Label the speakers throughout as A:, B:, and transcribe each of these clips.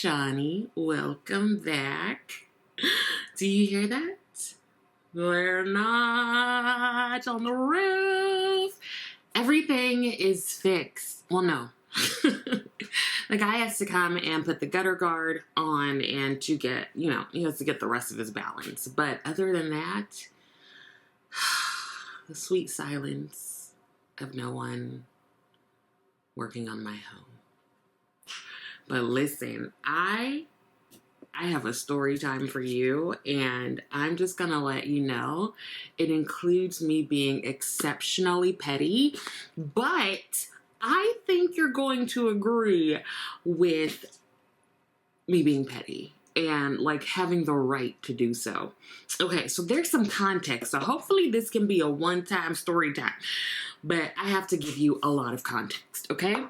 A: Shawnee. Welcome back. Do you hear that? We're not on the roof. Everything is fixed. Well, no. The guy has to come and put the gutter guard on and to get, he has to get the rest of his balance. But other than that, the sweet silence of no one working on my home. But listen, I have a story time for you, and I'm just going to let you know it includes me being exceptionally petty, but I think you're going to agree with me being petty and like having the right to do so. Okay, so there's some context. So hopefully this can be a one-time story time, but I have to give you a lot of context, okay?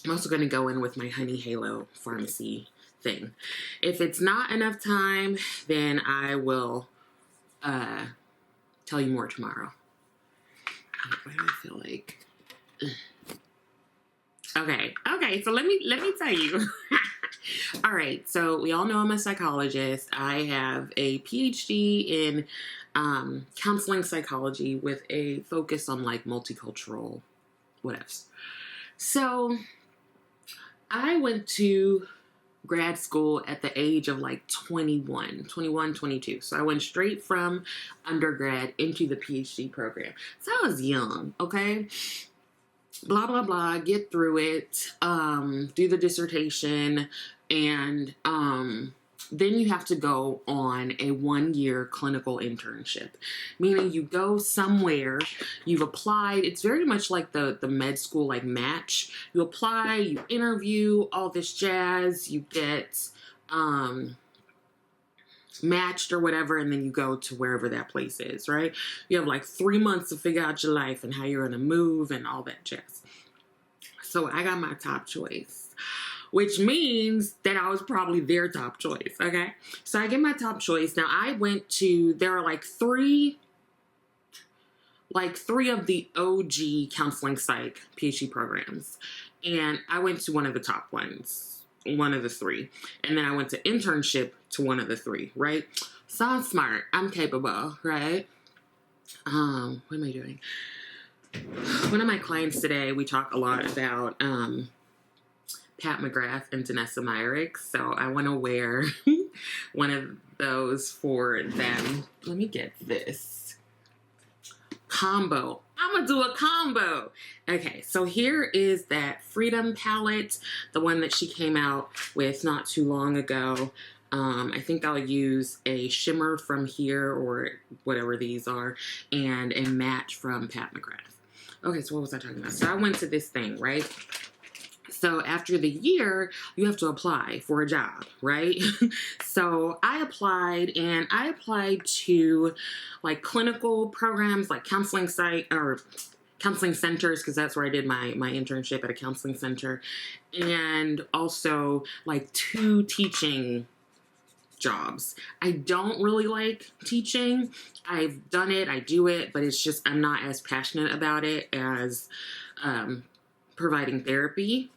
A: I'm also going to go in with my Honey Halo pharmacy thing. If it's not enough time, then I will tell you more tomorrow. Why do I feel like... Okay, so let me tell you. All right, so we all know I'm a psychologist. I have a PhD in counseling psychology with a focus on like multicultural whatevs. So I went to grad school at the age of like 21, 22. So I went straight from undergrad into the PhD program. So I was young, okay? Blah, blah, blah, get through it, do the dissertation, and then you have to go on a 1-year clinical internship, meaning you go somewhere, you've applied. It's very much like the med school, like match. You apply, you interview, all this jazz, you get matched or whatever, and then you go to wherever that place is, right? You have like 3 months to figure out your life and how you're going to move and all that jazz. So I got my top choice, which means that I was probably their top choice, okay? So I get my top choice. Now I went to, there are like three of the OG counseling psych PhD programs, and I went to one of the top ones, one of the three. And then I went to internship to one of the three, right? So I'm smart. I'm capable, right? What am I doing? One of my clients today, we talk a lot about Pat McGrath and Danessa Myricks. So I want to wear one of those for them. Let me get this combo. I'm going to do a combo. Okay, so here is that Freedom palette, the one that she came out with not too long ago. I think I'll use a shimmer from here or whatever these are and a matte from Pat McGrath. Okay, so what was I talking about? So I went to this thing, right? So after the year, you have to apply for a job, right? So I applied, and I applied to like clinical programs like counseling site or counseling centers, because that's where I did my internship, at a counseling center, and also like 2 teaching jobs. I don't really like teaching. I've done it, I do it, but it's just I'm not as passionate about it as providing therapy.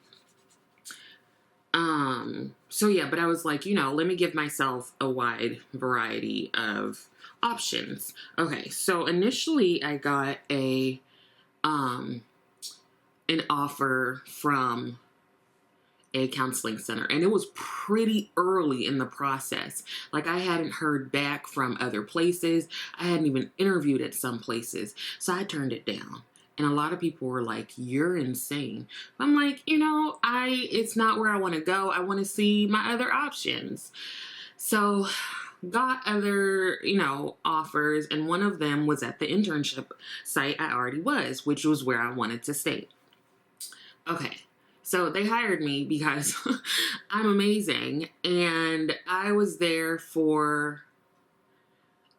A: So yeah, but I was like, let me give myself a wide variety of options. Okay, so initially I got an offer from a counseling center, and it was pretty early in the process. Like I hadn't heard back from other places. I hadn't even interviewed at some places. So I turned it down. And a lot of people were like, you're insane. I'm like, it's not where I want to go. I want to see my other options. So got other, offers. And one of them was at the internship site I already was, which was where I wanted to stay. Okay. So they hired me because I'm amazing. And I was there for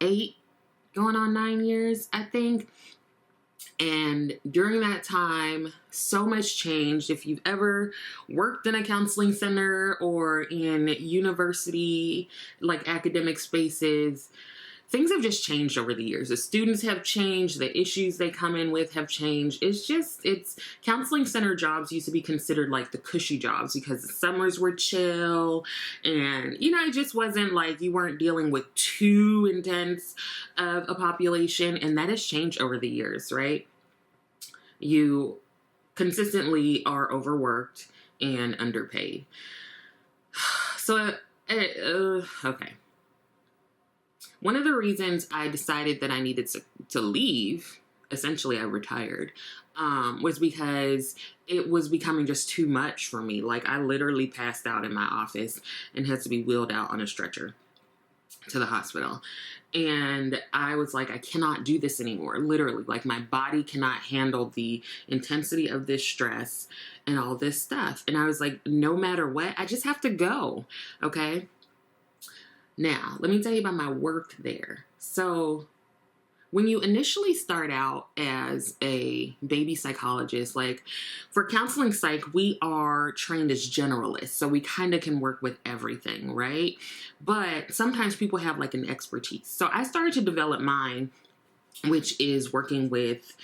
A: 8, going on 9 years, I think. And during that time, so much changed. If you've ever worked in a counseling center or in university, like academic spaces, things have just changed over the years. The students have changed. The issues they come in with have changed. It's counseling center jobs used to be considered like the cushy jobs because the summers were chill and, you know, it just wasn't like you weren't dealing with too intense of a population. And that has changed over the years, right? You consistently are overworked and underpaid. So, okay. One of the reasons I decided that I needed to leave, essentially I retired, was because it was becoming just too much for me. Like, I literally passed out in my office and had to be wheeled out on a stretcher to the hospital. And I was like, I cannot do this anymore. Literally, like, my body cannot handle the intensity of this stress and all this stuff. And I was like, no matter what, I just have to go, okay? Now, let me tell you about my work there. So when you initially start out as a baby psychologist, like for counseling psych, we are trained as generalists. So we kind of can work with everything, right? But sometimes people have like an expertise. So I started to develop mine, which is working with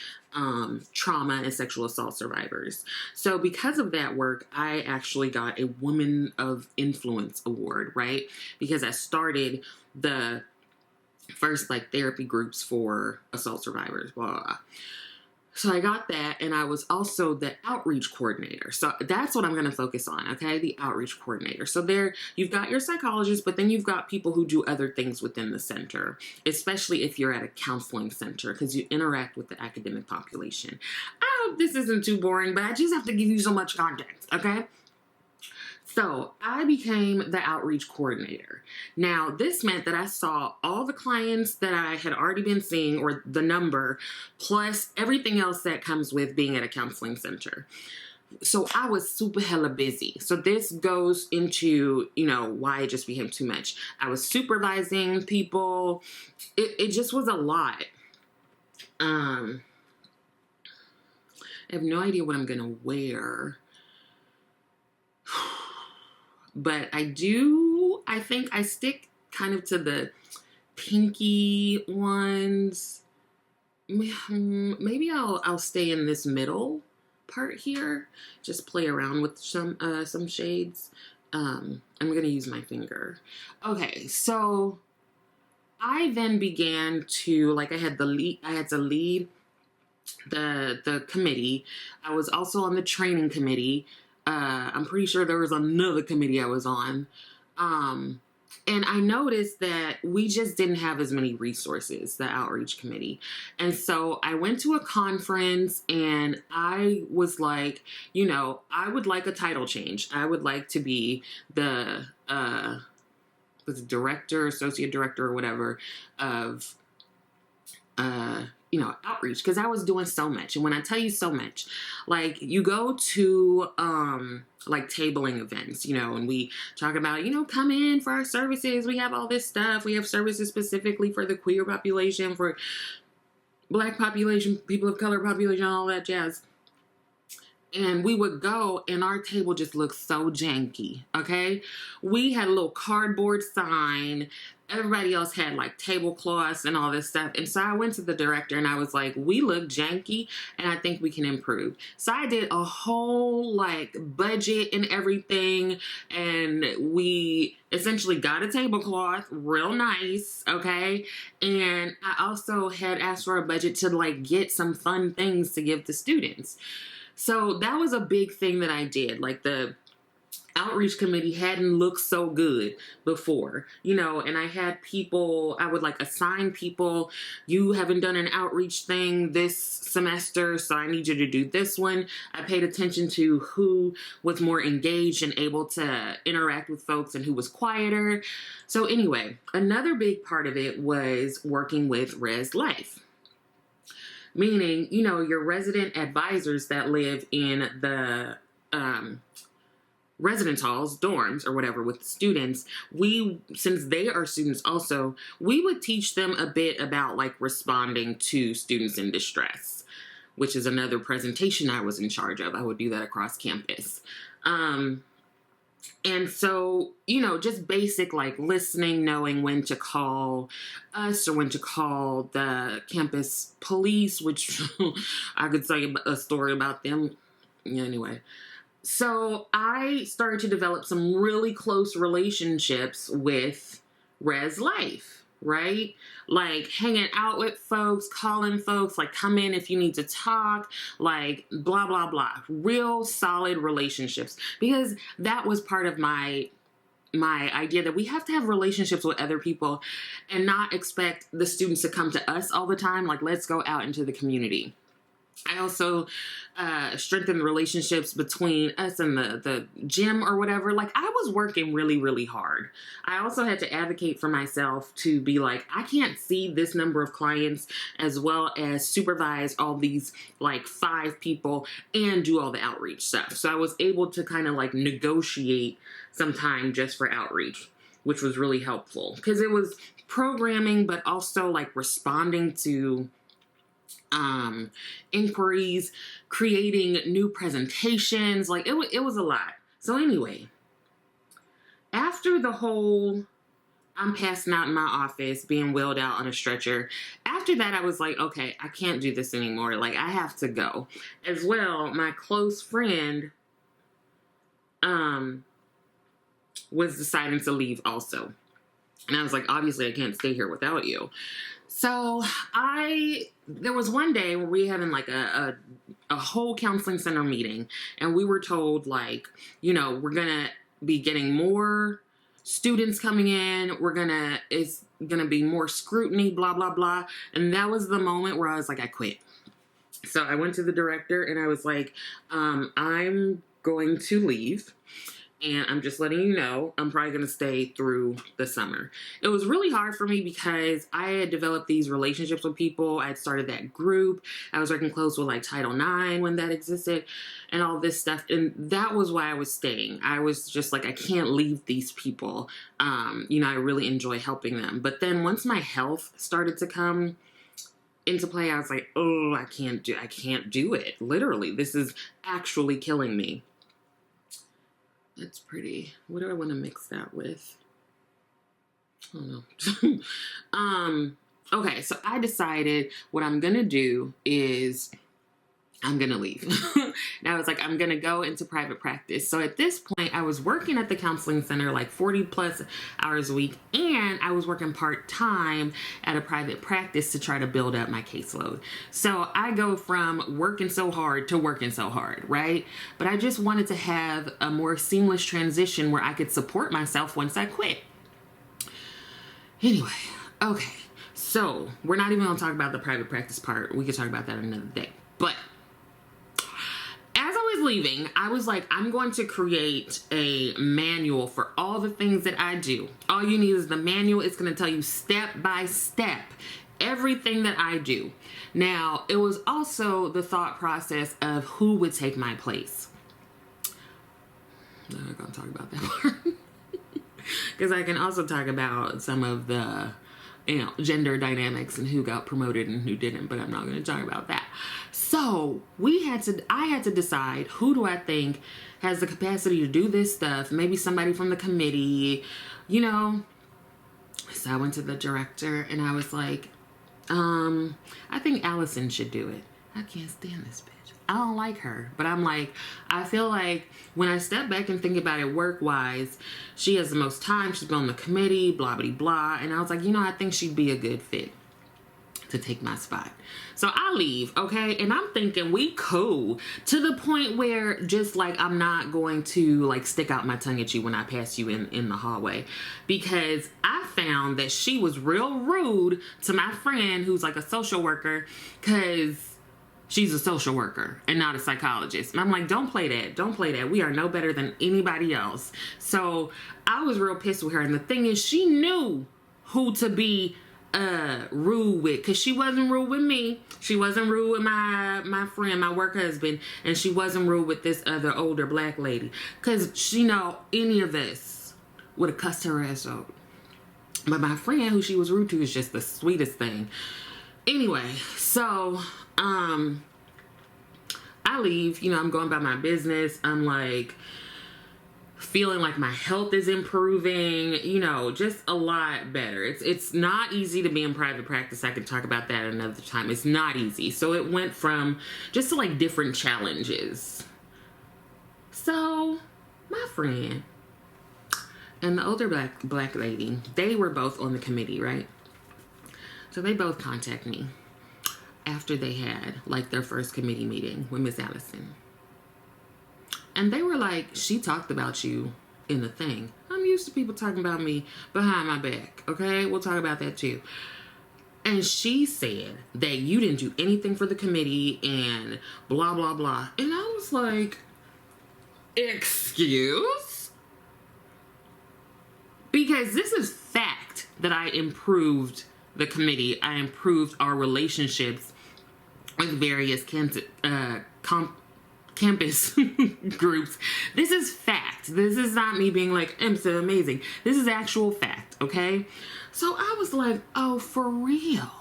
A: trauma and sexual assault survivors. So because of that work, I actually got a Woman of Influence award, right? Because I started the first like therapy groups for assault survivors, blah, blah, blah. So I got that, and I was also the outreach coordinator. So that's what I'm going to focus on, okay? The outreach coordinator. So there, you've got your psychologist, but then you've got people who do other things within the center, especially if you're at a counseling center, because you interact with the academic population. I hope this isn't too boring, but I just have to give you so much context, okay? So I became the outreach coordinator. Now, this meant that I saw all the clients that I had already been seeing, or the number, plus everything else that comes with being at a counseling center. So I was super hella busy. So this goes into, you know, why it just became too much. I was supervising people. It just was a lot. I have no idea what I'm going to wear. But I think I stick kind of to the pinky ones. Maybe I'll stay in this middle part here. Just play around with some shades. I'm going to use my finger. Okay, so I then began to, like, I had to lead the committee. I was also on the training committee. I'm pretty sure there was another committee I was on. And I noticed that we just didn't have as many resources, the outreach committee. And so I went to a conference and I was like, you know, I would like a title change. I would like to be the director, associate director, or whatever of outreach, because I was doing so much. And when I tell you so much, like, you go to like tabling events, you know, and we talk about, you know, come in for our services. We have all this stuff. We have services specifically for the queer population, for Black population, people of color population, all that jazz. And we would go, and our table just looked so janky, okay? We had a little cardboard sign. Everybody else had, like, tablecloths and all this stuff. And so I went to the director, and I was like, we look janky, and I think we can improve. So I did a whole, like, budget and everything, and we essentially got a tablecloth, real nice, okay? And I also had asked for a budget to, like, get some fun things to give to students. So that was a big thing that I did. Like, the outreach committee hadn't looked so good before, you know, and I had people, I would like assign people, you haven't done an outreach thing this semester, so I need you to do this one. I paid attention to who was more engaged and able to interact with folks and who was quieter. So anyway, another big part of it was working with Res Life. Meaning, you know, your resident advisors that live in the residence halls, dorms, or whatever with the students, since they are students also, we would teach them a bit about, like, responding to students in distress, which is another presentation I was in charge of. I would do that across campus. And so, you know, just basic like listening, knowing when to call us or when to call the campus police, which I could tell you a story about them. Anyway, so I started to develop some really close relationships with Res Life, right? Like hanging out with folks, calling folks, like come in if you need to talk, like blah, blah, blah. Real solid relationships, because that was part of my idea that we have to have relationships with other people and not expect the students to come to us all the time. Like, let's go out into the community. I also strengthened relationships between us and the gym or whatever. Like, I was working really, really hard. I also had to advocate for myself to be like, I can't see this number of clients as well as supervise all these like 5 people and do all the outreach stuff. So I was able to kind of like negotiate some time just for outreach, which was really helpful because it was programming, but also like responding to inquiries, creating new presentations. Like it was a lot. So anyway, after the whole I'm passing out in my office, being wheeled out on a stretcher, after that I was like, okay, I can't do this anymore. Like I have to go. As well, my close friend was deciding to leave also. And I was like, obviously I can't stay here without you. So there was one day where we having like a whole counseling center meeting, and we were told like, you know, we're gonna be getting more students coming in. It's gonna be more scrutiny, blah, blah, blah. And that was the moment where I was like, I quit. So I went to the director and I was like, I'm going to leave. And I'm just letting you know, I'm probably going to stay through the summer. It was really hard for me because I had developed these relationships with people. I had started that group. I was working close with like Title IX when that existed and all this stuff. And that was why I was staying. I was just like, I can't leave these people. You know, I really enjoy helping them. But then once my health started to come into play, I was like, oh, I can't do it. Literally, this is actually killing me. That's pretty. What do I want to mix that with? I don't know. Okay, so I decided what I'm going to do is I'm going to leave. Now it's like, I'm going to go into private practice. So at this point, I was working at the counseling center like 40 plus hours a week, and I was working part-time at a private practice to try to build up my caseload. So I go from working so hard to working so hard, right? But I just wanted to have a more seamless transition where I could support myself once I quit. Anyway, okay. So we're not even going to talk about the private practice part. We could talk about that another day. But as I was leaving, I was like, I'm going to create a manual for all the things that I do. All you need is the manual. It's going to tell you step by step everything that I do. Now, it was also the thought process of who would take my place. I'm not going to talk about that part. Because I can also talk about some of the, you know, gender dynamics and who got promoted and who didn't, but I'm not going to talk about that. So I had to decide, who do I think has the capacity to do this stuff? Maybe somebody from the committee, you know. So I went to the director and I was like, I think Allison should do it. I can't stand this bitch. I don't like her. But I'm like, I feel like when I step back and think about it work-wise, she has the most time. She's been on the committee, blah, blah, blah. And I was like, you know, I think she'd be a good fit to take my spot. So I leave, okay? And I'm thinking we cool to the point where just like I'm not going to like stick out my tongue at you when I pass you in the hallway, because I found that she was real rude to my friend who's like a social worker, because she's a social worker and not a psychologist. And I'm like, don't play that. Don't play that. We are no better than anybody else. So I was real pissed with her. And the thing is, she knew who to be rude with, because she wasn't rude with me. She wasn't rude with my friend, my work husband, and she wasn't rude with this other older black lady, because she know any of us would have cussed her ass out. But my friend, who she was rude to, is just the sweetest thing. Anyway, so I leave, you know, I'm going about my business. I'm like, feeling like my health is improving, you know, just a lot better. It's not easy to be in private practice. I could talk about that another time. It's not easy. So it went from just to like different challenges. So my friend and the older black lady, they were both on the committee, right? So they both contacted me after they had like their first committee meeting with Miss Allison. And they were like, she talked about you in the thing. I'm used to people talking about me behind my back, okay? We'll talk about that too. And she said that you didn't do anything for the committee and blah, blah, blah. And I was like, excuse? Because this is fact that I improved the committee. I improved our relationships with various campus groups. This is fact. This is not me being like, I'm so amazing. This is actual fact, okay? So I was like, oh, for real?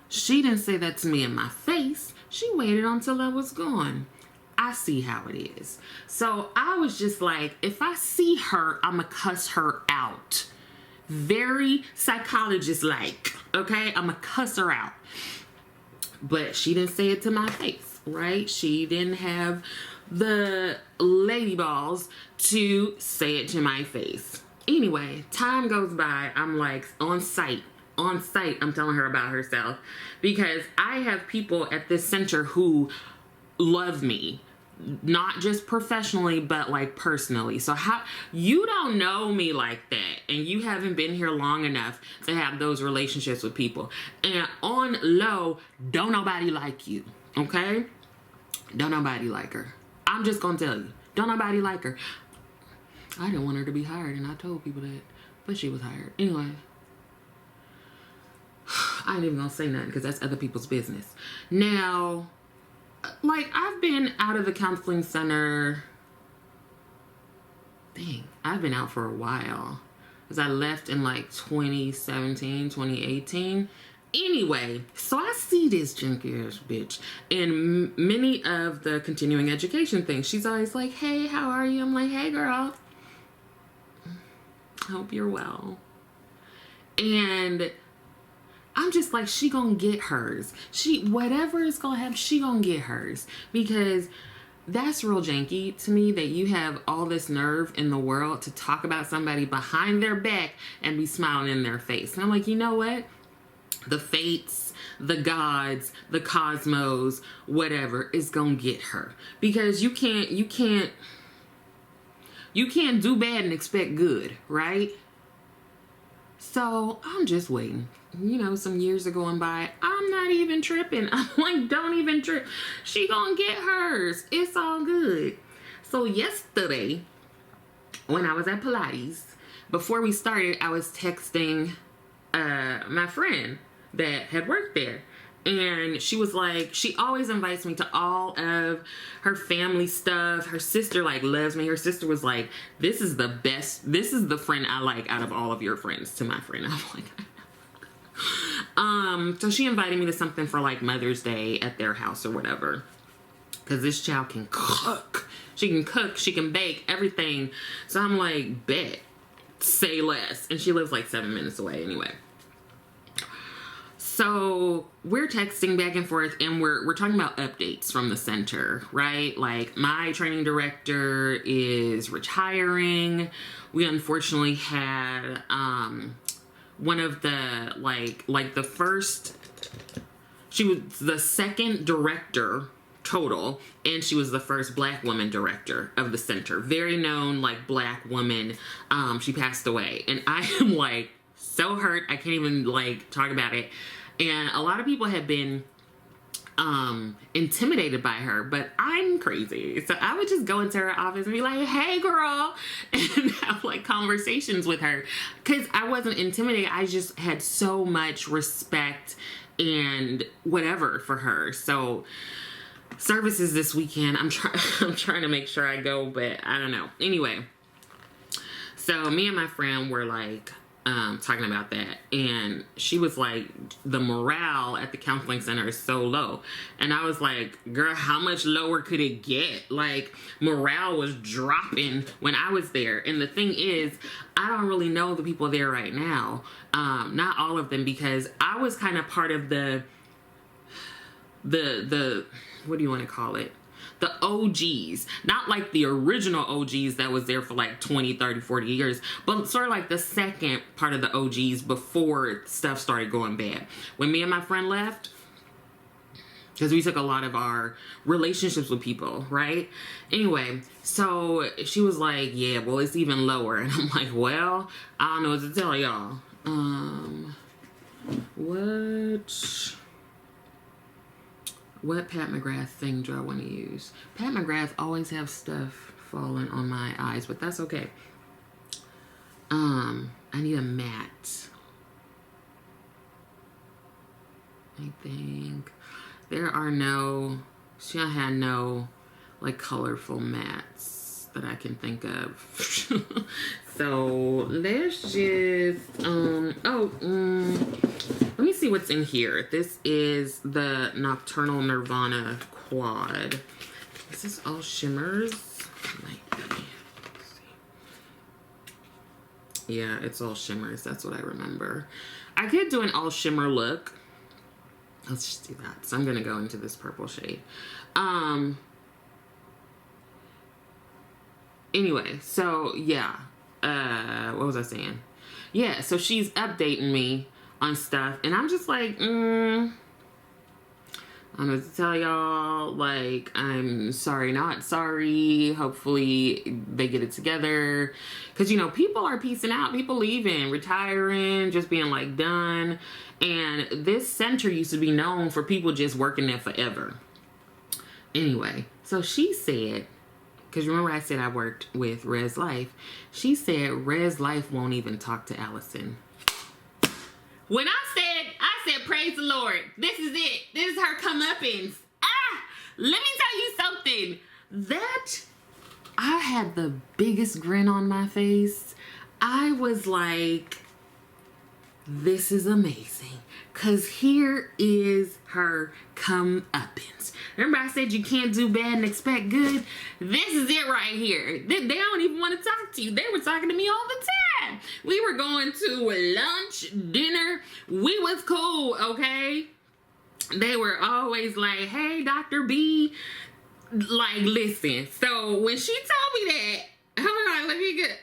A: She didn't say that to me in my face. She waited until I was gone. I see how it is. So I was just like, if I see her, I'ma cuss her out. Very psychologist-like, okay? I'ma cuss her out. But she didn't say it to my face, right? She didn't have the lady balls to say it to my face. Anyway, time goes by. I'm like on site, I'm telling her about herself because I have people at this center who love me, not just professionally, but like personally. So how you don't know me like that and you haven't been here long enough to have those relationships with people. And on low, don't nobody like you, okay? Don't nobody like her. I'm just gonna tell you, don't nobody like her. I didn't want her to be hired and I told people that, but she was hired. Anyway, I ain't even gonna say nothing because that's other people's business. Now, like, I've been out of the counseling center. Dang, I've been out for a while. Because I left in like 2017, 2018. Anyway, so I see this junky ass bitch in many of the continuing education things. She's always like, hey, how are you? I'm like, hey, girl. Hope you're well. And I'm just like, she gonna get hers. Whatever is gonna happen, she gonna get hers. Because that's real janky to me that you have all this nerve in the world to talk about somebody behind their back and be smiling in their face. And I'm like, you know what? The fates, the gods, the cosmos, whatever is gonna get her. Because you can't do bad and expect good, right? So I'm just waiting. You know, some years are going by. I'm not even tripping. I'm like, don't even trip. She gonna get hers. It's all good. So yesterday, when I was at Pilates, before we started, I was texting my friend that had worked there. And she was like, she always invites me to all of her family stuff. Her sister like loves me. Her sister was like, this is the best. This is the friend I like out of all of your friends to my friend. I'm like, so she invited me to something for like Mother's Day at their house or whatever. Cause this child can cook. She can cook, she can bake, everything. So I'm like, bet, say less. And she lives like 7 minutes away anyway. So we're texting back and forth and we're talking about updates from the center, right? Like my training director is retiring. We unfortunately had one of the like the first, she was the second director total, and she was the first black woman director of the center. Very known like black woman. She passed away and I am like so hurt. I can't even like talk about it. And a lot of people have been intimidated by her, but I'm crazy. So I would just go into her office and be like, hey girl, and have like conversations with her. Cause I wasn't intimidated. I just had so much respect and whatever for her. So services this weekend, I'm trying to make sure I go, but I don't know. Anyway, so me and my friend were like, talking about that, and she was like, the morale at the counseling center is so low. And I was like, girl, how much lower could it get? Like, morale was dropping when I was there. And the thing is, I don't really know the people there right now, not all of them, because I was kind of part of the what do you want to call it, the OGs, not like the original OGs that was there for like 20, 30, 40 years, but sort of like the second part of the OGs before stuff started going bad. When me and my friend left, because we took a lot of our relationships with people, right? Anyway, so she was like, yeah, well, it's even lower. And I'm like, well, I don't know what to tell y'all. What Pat McGrath thing do I want to use? Pat McGrath always have stuff falling on my eyes, but that's okay. I need a matte. I think there are no, she had no like colorful mattes that I can think of. So let's just, let me see what's in here. This is the Nocturnal Nirvana Quad. Is this all shimmers? Might be. Let's see. Yeah, it's all shimmers. That's what I remember. I could do an all shimmer look. Let's just do that. So I'm going to go into this purple shade. Anyway, so yeah. What was I saying? Yeah, so she's updating me on stuff, and I'm just like, I don't know what to tell y'all. Like, I'm sorry, not sorry. Hopefully they get it together, because you know, people are peacing out, people leaving, retiring, just being like done. And this center used to be known for people just working there forever. Anyway, so she said, because remember I said I worked with Res Life. She said Res Life won't even talk to Allison. When I said, praise the Lord. This is it. This is her comeuppance. Let me tell you something. That, I had the biggest grin on my face. I was like, this is amazing. Because here is her comeuppance. Remember I said you can't do bad and expect good? This is it right here. They don't even want to talk to you. They were talking to me all the time. We were going to lunch, dinner. We was cool, okay? They were always like, hey, Dr. B. Like, listen. So when she told me that, hold on, let me get...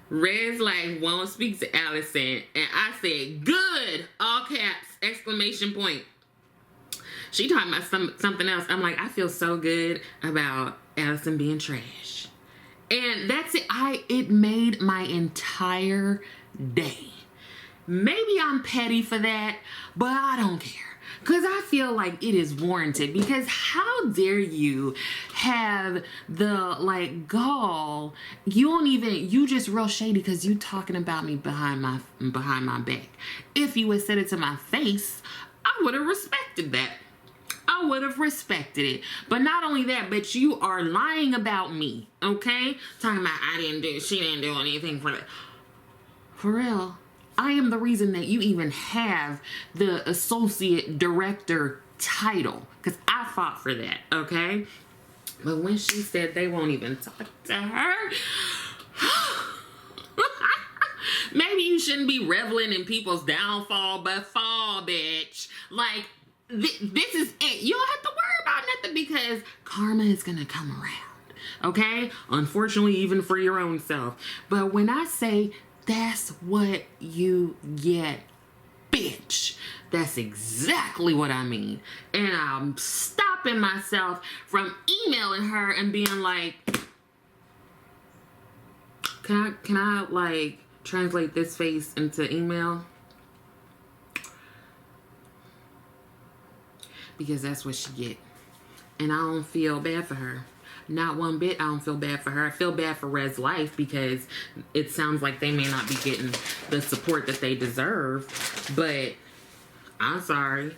A: Res Life won't speak to Allison. And I said, good, all caps, exclamation point. She talking about something else. I'm like, I feel so good about Allison being trash. And that's it. It made my entire day. Maybe I'm petty for that, but I don't care. Because I feel like it is warranted. Because how dare you have the, like, gall. You just real shady because you talking about me behind my back. If you had said it to my face, I would have respected that. I would have respected it. But not only that, but you are lying about me, okay? Talking about she didn't do anything for that. For real. I am the reason that you even have the associate director title, because I fought for that, okay? But when she said they won't even talk to her, maybe you shouldn't be reveling in people's downfall, but fall, bitch. Like, this is it. You don't have to worry about nothing because karma is going to come around, okay? Unfortunately, even for your own self. But when I say that's what you get, bitch, that's exactly what I mean. And I'm stopping myself from emailing her and being like, can I like translate this face into email? Because that's what she get. And I don't feel bad for her. Not one bit. I don't feel bad for her. I feel bad for Res Life because it sounds like they may not be getting the support that they deserve. But I'm sorry.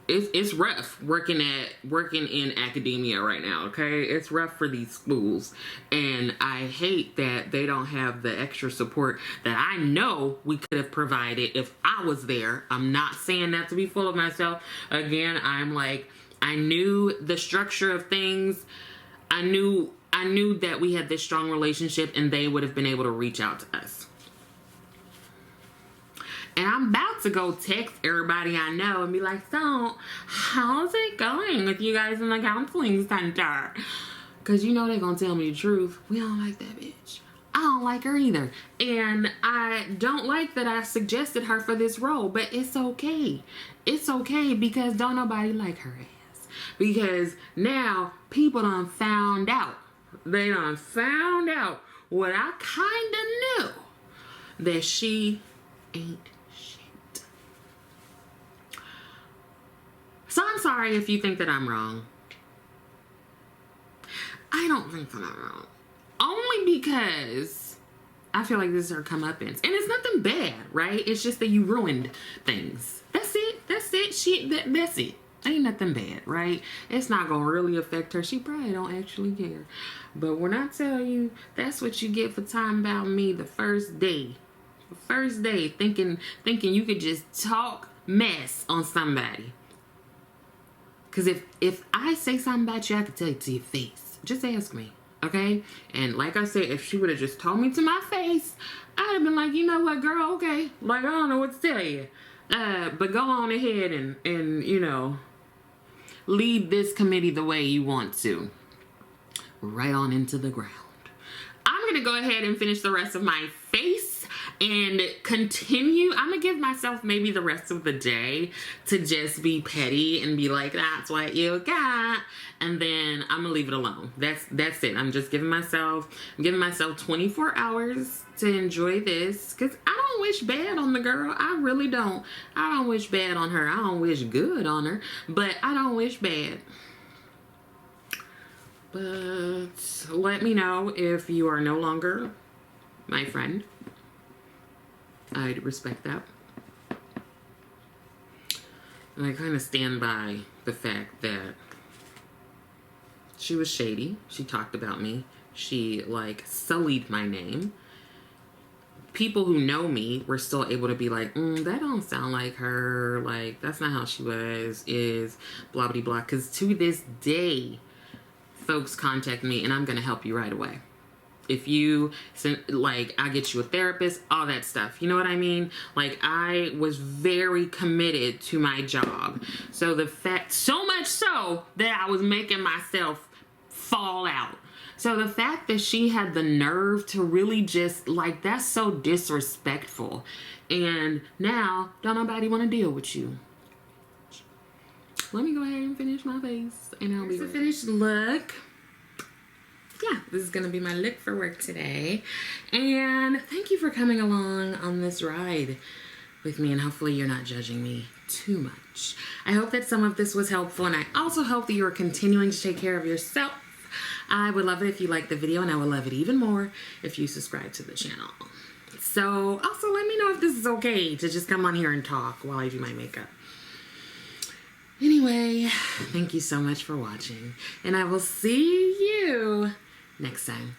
A: it's rough working in academia right now, okay? It's rough for these schools, and I hate that they don't have the extra support that I know we could have provided if I was there. I'm not saying that to be full of myself. Again, I'm like, I knew the structure of things. I knew that we had this strong relationship, and they would have been able to reach out to us. And I'm about to go text everybody I know and be like, so, how's it going with you guys in the counseling center? Because you know they're going to tell me the truth. We don't like that bitch. I don't like her either. And I don't like that I suggested her for this role, but it's okay. It's okay because don't nobody like her ass. Because now people done found out. They done found out what I kind of knew. That she ain't shit. So I'm sorry if you think that I'm wrong. I don't think that I'm wrong. Only because I feel like this is her comeuppance. And it's nothing bad, right? It's just that you ruined things. That's it. That's it. That's it. Ain't nothing bad, right? It's not gonna really affect her. She probably don't actually care. But when I tell you, that's what you get for talking about me the first day. The first day, thinking you could just talk mess on somebody. Because if I say something about you, I can tell you to your face. Just ask me, okay? And like I said, if she would have just told me to my face, I'd have been like, you know what, girl, okay. Like, I don't know what to tell you. But go on ahead and you know, lead this committee the way you want to. Right on into the ground. I'm going to go ahead and finish the rest of my face and continue. I'm going to give myself maybe the rest of the day to just be petty and be like, that's what you got. And then I'm going to leave it alone. That's it. I'm just giving myself 24 hours to enjoy this. Because I don't wish bad on the girl. I really don't. I don't wish bad on her. I don't wish good on her. But I don't wish bad. But let me know if you are no longer my friend. I'd respect that. And I kind of stand by the fact that she was shady. She talked about me. She, like, sullied my name. People who know me were still able to be like, that don't sound like her. Like, that's not how she was, is blah, blah, blah. Because to this day, folks contact me and I'm going to help you right away. If you, like, I get you a therapist, all that stuff. You know what I mean? Like, I was very committed to my job. So so much so that I was making myself fall out. So the fact that she had the nerve to really just, like, that's so disrespectful. And now, don't nobody want to deal with you. Let me go ahead and finish my face, and I'll be right back. Finished look. Yeah, this is going to be my look for work today. And thank you for coming along on this ride with me, and hopefully you're not judging me too much. I hope that some of this was helpful, and I also hope that you are continuing to take care of yourself. I would love it if you liked the video, and I would love it even more if you subscribe to the channel. So, also let me know if this is okay to just come on here and talk while I do my makeup. Anyway, thank you so much for watching, and I will see you next time.